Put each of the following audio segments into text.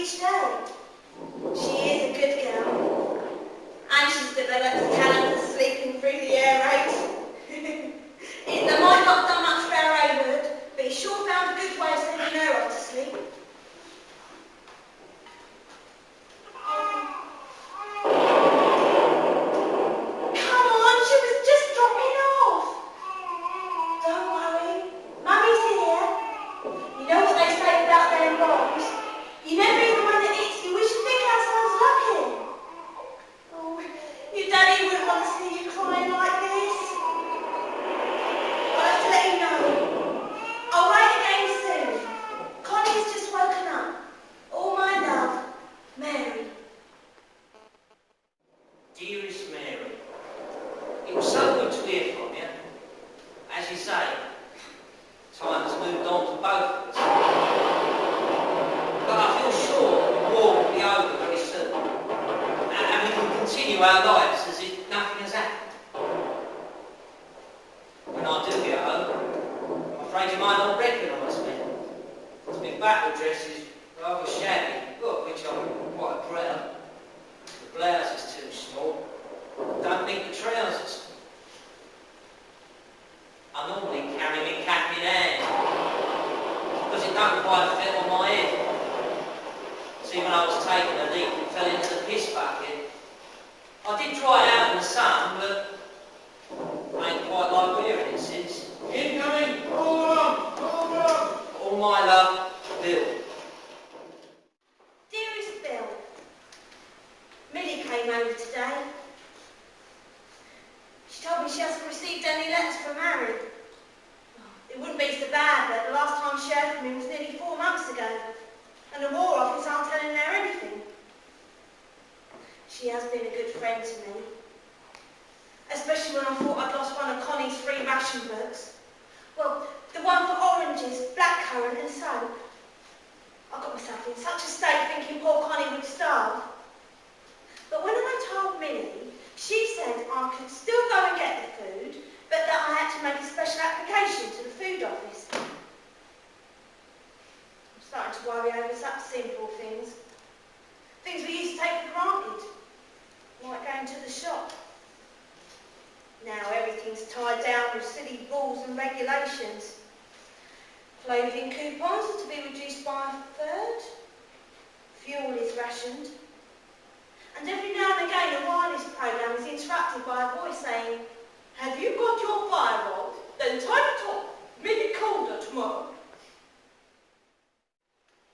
each day. She is a good girl, and she's developed a talent for sleeping through the air raid. They might not have done much for our Aylward, but he sure found a good way of sending her off to sleep. Come on, she was just dropping off. Don't worry, Mummy's here. You know what they say about them bombs? You never eat the one that eats you. We should think ourselves lucky. Oh, your daddy wouldn't want to see you crying like this. I'll have to let you know. I'll write again soon. Connie's just woken up. All my love, Mary. Dearest Mary, it was so good to hear from you. As you say, time has moved on for both of us. But I feel sure the war will be over very soon. And we can continue our lives as if nothing has happened. When I do get home, I'm afraid you might not recognise me. As my battle dress is rather shabby, of which I'm quite proud. The blouse is too small. Don't meet the trousers. I normally carry my cap in hand, because it don't quite fit on my head. See, when I was taking a leak, it fell into the piss bucket. I did try it out in the sun, but I ain't quite like wearing it since. Incoming! Hold on! Hold on! All my love, Bill. Dearest Bill, Millie came over today. She told me she hasn't received any letters from Harry. It wouldn't be so bad, but the last time she heard from him was nearly 4 months ago, and the War Office aren't telling her anything. She has been a good friend to me, especially when I thought I'd lost one of Connie's 3 ration books. Well, the one for oranges, blackcurrant and soap. I got myself in such a state thinking poor Connie would starve. But when I told Millie, she said I could still go and get the food, but that I had to make a special application to the food office. I'm starting to worry over such simple things. Things we used to take for granted, like going to the shop. Now everything's tied down with silly rules and regulations. Clothing coupons are to be reduced by a third. Fuel is rationed. And every now and again a wireless programme is interrupted by a voice saying, "Have you got your fire rolled? Then time to talk. Make it colder tomorrow."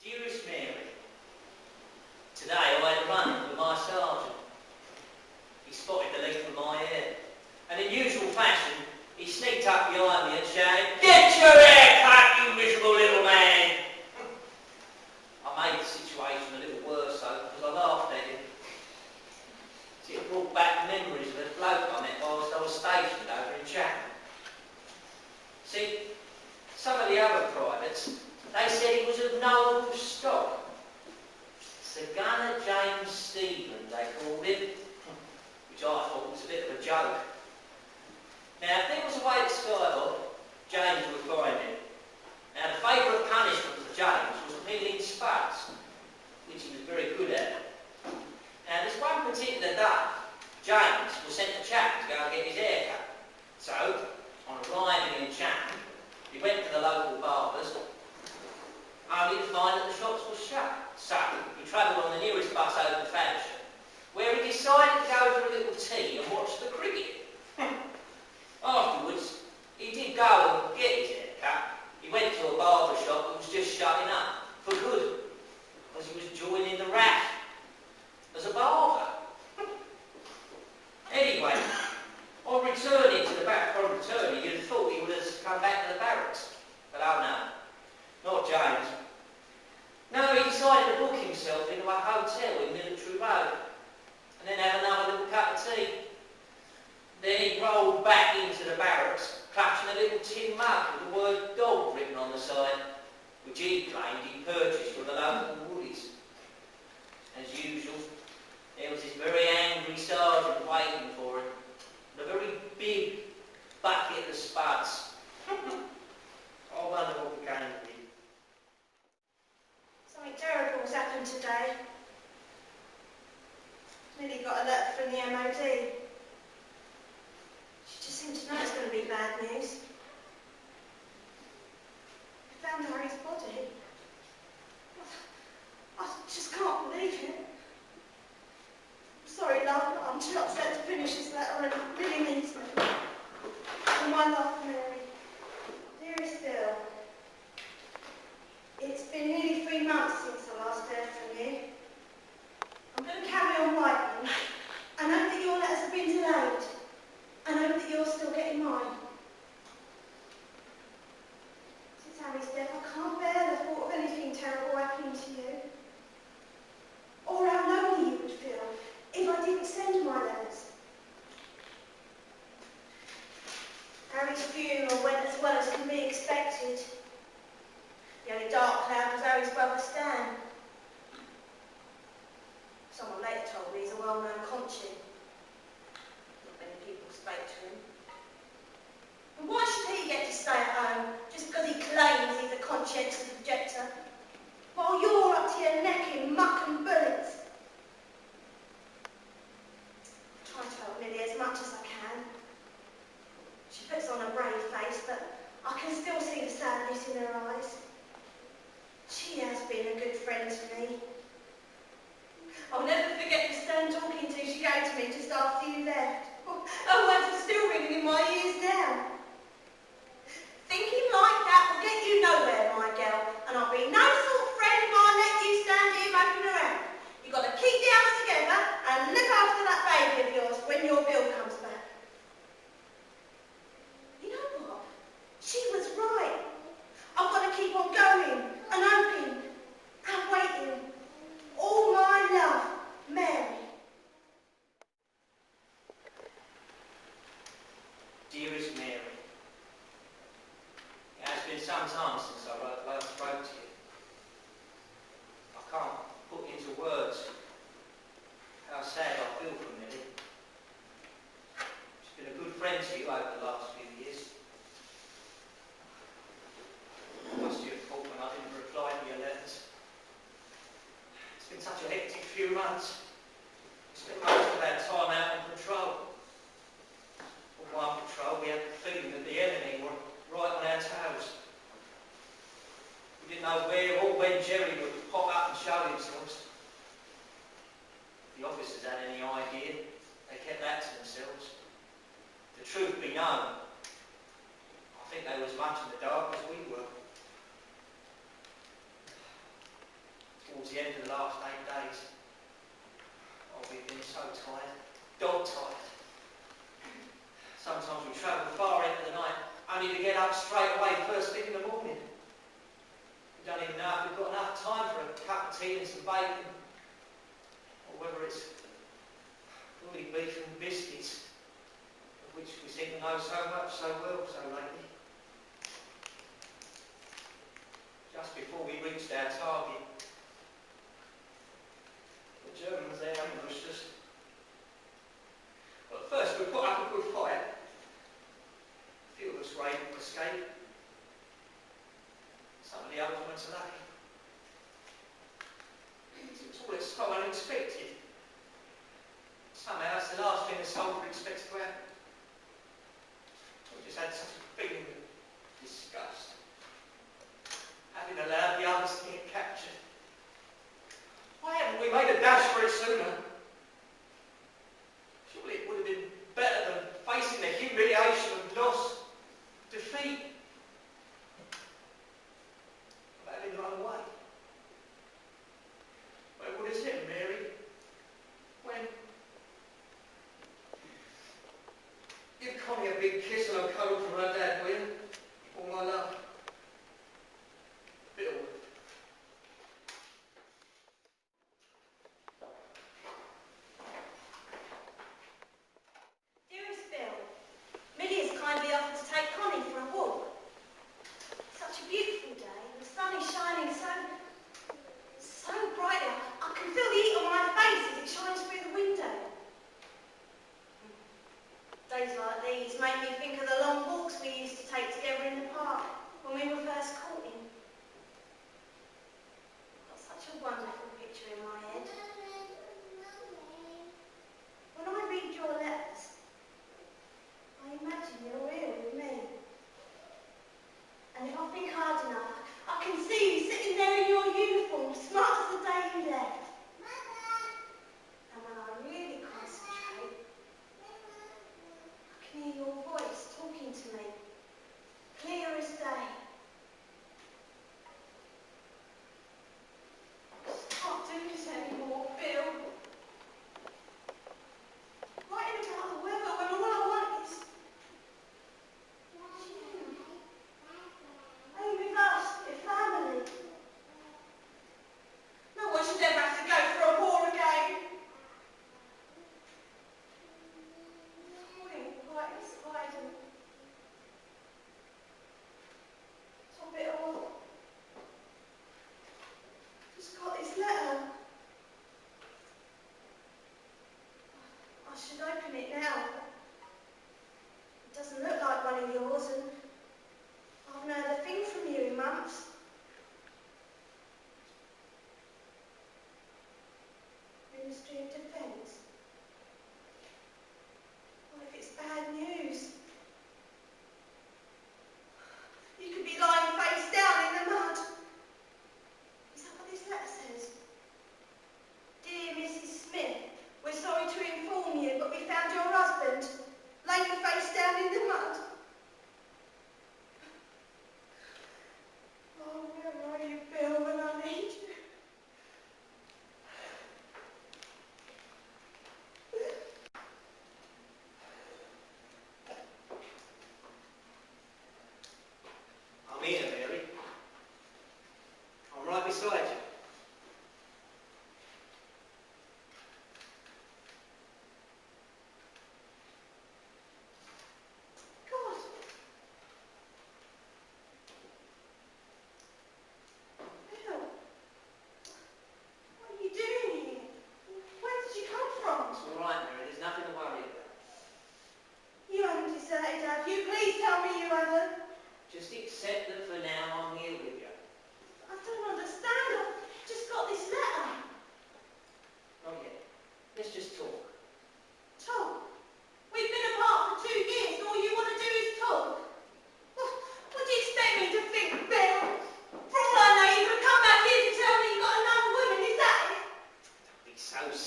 Dearest Mary, today I had a run with my sergeant. He spotted the leak from my hair, and in usual fashion, he sneaked up behind me and shouted, "Get your hair cut, you miserable little man!" I made the situation a little worse though, because I laughed at him. See, it brought back memories of a bloke I met whilst I was stationed over in Chatham. See, some of the other privates, they said he was of noble stock. Sir Gunner James Stevens, they called him, which I thought was a bit of a joke. Now, if there was a way to skylock, James would find it. Now, the favourite punishment for James was peeling spuds, which he was very good at. Now, this one particular day, James was sent to Chatham to go and get his hair cut. So, on arriving in Chatham, he went to the local barbers, only to find that the shops were shut. So, he travelled on the nearest bus over to Faversham, where he decided to go for a little tea and watch the cricket. Afterwards, he did go and get his hair cut. He went to a barber shop that was just shutting up, for good, because he was joining the rat as a barber. Anyway, on returning to the back, you'd have thought he would have come back to the barracks. But oh no, not James. No, he decided to book himself into a hotel in Military Road, and then have another little cup of tea. Then he rolled back into the barracks, clutching a little tin mug with the word "dog" written on the side, which he claimed he purchased from the local Woolies. As usual, there was this very angry sergeant waiting for him, and a very big bucket of spuds. I wonder what became of him. Something terrible terrible's happened today. Millie got a letter from the MOD. She just seemed to know it's going to be bad news. They found Harry's body. I just can't believe it. I'm sorry, love, but I'm too upset to finish this letter and it really needs me. For my love, Mary. Dearest Bill, it's been nearly 3 months since I last heard from you. I'm going to carry on writing. I know that your letters have been delayed. I know that you're still getting mine. Since Harry's death, I can't bear the thought of anything terrible happening to you. Or how lonely you would feel if I didn't send my letters. Harry's funeral went as well as can be expected. The only dark cloud was Harry's brother Stan. Someone later told me he's a well-known conchian. Not many people spoke to him. And why should he get to stay at home just because he claims he's a conscientious objector, while you're up to your neck in muck and bullets? I try to help Millie as much as I can. She puts on a brave face, but I can still see the sadness in her eyes. She has been a good friend to me. I'll never forget the stern talking to she gave to me just after you left. Her words are still ringing in my ears now. Thinking like that will get you nowhere, my girl, and I'll be no sort of friend if I let you stand here moping around. You've got to keep the house together and look after that baby of yours when your Bill comes back. You know what? She was right. I've got to keep on going and hoping and waiting. All my love, Mary. Dearest Mary, it has been some time since I last spoke to you. I can't put into words how sad I feel for Millie. She's been a good friend to you over the last few years. It was your fault when I didn't reply to your letters. It's been such a hectic few months. We spent most of our time out on patrol. On one patrol, we had the feeling that the enemy were right on our tails. We didn't know where or when Jerry would pop up and show themselves. If the officers had any idea, they kept that to themselves. The truth be known, I think they were as much in the dark as we were. Towards the end of the last 8 days, oh, we've been so tired, dog tired. Sometimes we travel far into the night, only to get up straight away first thing in the morning. We don't even know if we've got enough time for a cup of tea and some bacon, or whether it's bully beef and biscuits, of which we seem to know so much so well so lately. Just before we reached our target, the Germans, they ambushed us. Well, at first we put up a good fight. A few of us were able to escape. Some of the others went to lucky. It was all so unexpected. Somehow it's the last thing a soldier expects to happen. We just had such a feeling of disgust, having allowed the others to get captured. Why haven't we made a dash for it sooner? Surely it would have been better than facing the humiliation of loss, defeat, of having run away. Where would it hit, Mary? When? Give Connie a big kiss and a coat from her dad, will you? All my love. Bill. Dearest Bill, Millie has kindly offered to take Connie for a walk. Such a beautiful day, the sun is shining so brightly. I can feel the heat on my face as it shines through the window. Days like these make me think of the long walks we used to take together in the park when we were first courting. Got such a wonderful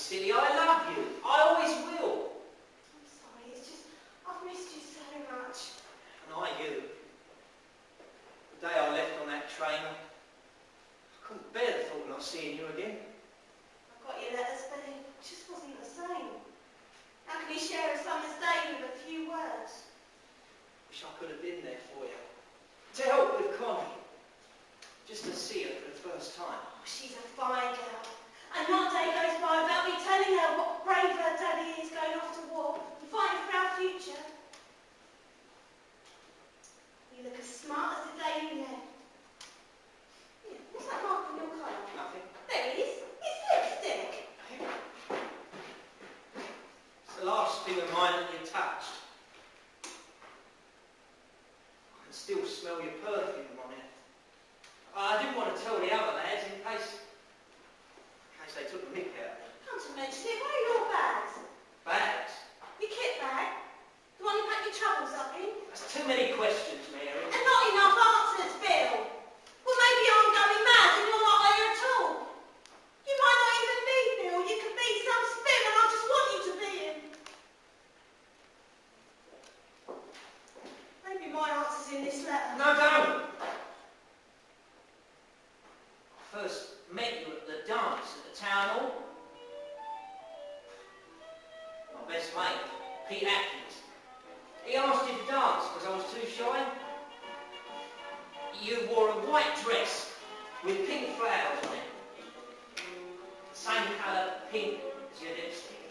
silly. I love you. I always will. I'm sorry, it's just, I've missed you so much. And I you. The day I left on that train, I couldn't bear the thought of not seeing you again. I got your letters, but it just wasn't the same. How can you share a summer's day with a few words? Wish I could have been there for you. To help with Connie. Just to see her for the first time. Oh, she's a fine girl. And not a day goes by without me telling her what brave her daddy is going off to war and fighting for our future. You look as smart as the day you left. Yeah, what's that mark on your collar? Nothing. There it is. It's lipstick. It's the last thing of mine that you touched. I can still smell your perfume on it. I didn't want to tell the other lads in case they took the mick out of me. Come to mention it, where are your bags? Bags? Your kit bag? The one you pack your troubles up in? That's too many questions, Mary. And not enough answers, Bill. Well, maybe I'm going mad and you're not there at all. You might not even be Bill. You could be some spin and I just want you to be him. Maybe my answer's in this letter. No, don't! I first met you at the dance at the town hall. My best mate, Pete Atkins. He asked you to dance because I was too shy. You wore a white dress with pink flowers on it. Same colour pink as your lipstick.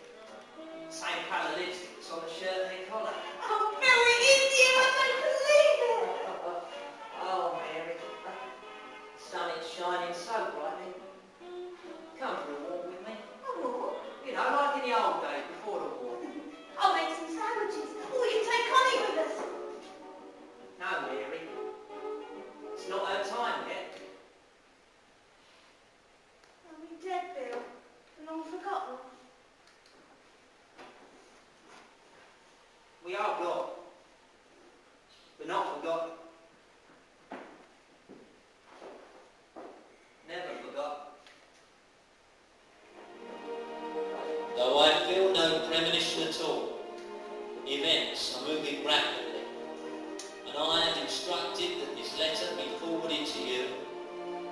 Same colour lipstick that's on the shirt and the collar. Oh, Bill, it is you. I don't believe it. Oh, Mary. The sun is shining so brightly. Come for a walk with me. Oh, You know, like in the old days before the war. I'll make some sandwiches. Or we can take Connie with us. No, Mary. It's not her time yet. Are we dead, Bill? And long forgotten? We are gone. But not forgotten. Never forgotten. Though I feel no premonition at all, events are moving rapidly, and I am instructed that this letter be forwarded to you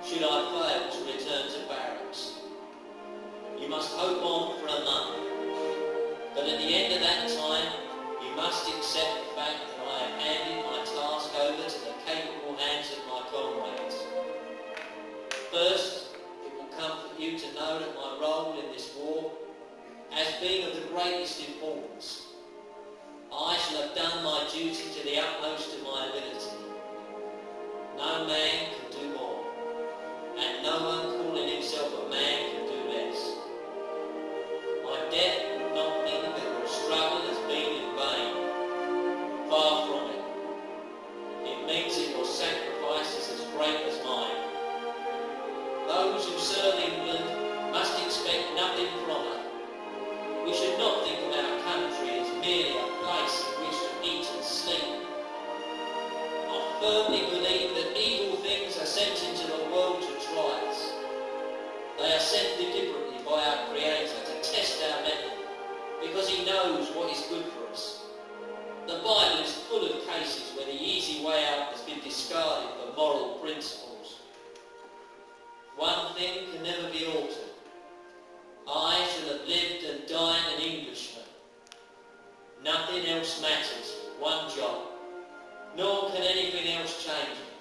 should I fail to return to barracks. You must hope on for a month, but at the end of that time you must accept the fact that I have handed my task over to the capable hands of my comrades. First, it will comfort you to know that my role in this war has been of the greatest importance. I shall have done my duty to the utmost of my ability. No man can do more, and no one calling himself a man can do less. My death would not mean that your struggle has been in vain. Far from it. It means that your sacrifice is as great as mine. Those who serve England must expect nothing from her. We should not think of our country as merely a place in which to eat and sleep. I firmly believe that evil things are sent into the world to try us. They are sent deliberately by our Creator to test our mettle, because He knows what is good for us. The Bible is full of cases where the easy way out has been discarded for moral principles. One thing can never be altered. I shall have lived and died an Englishman. Nothing else matters, one job, nor can anything else change it.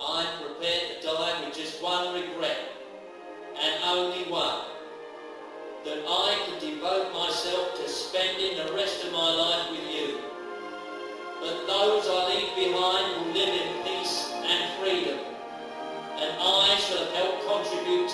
I'm prepared to die with just one regret, and only one, that I can devote myself to spending the rest of my life with you. But those I leave behind will live in peace and freedom, and I shall have helped contribute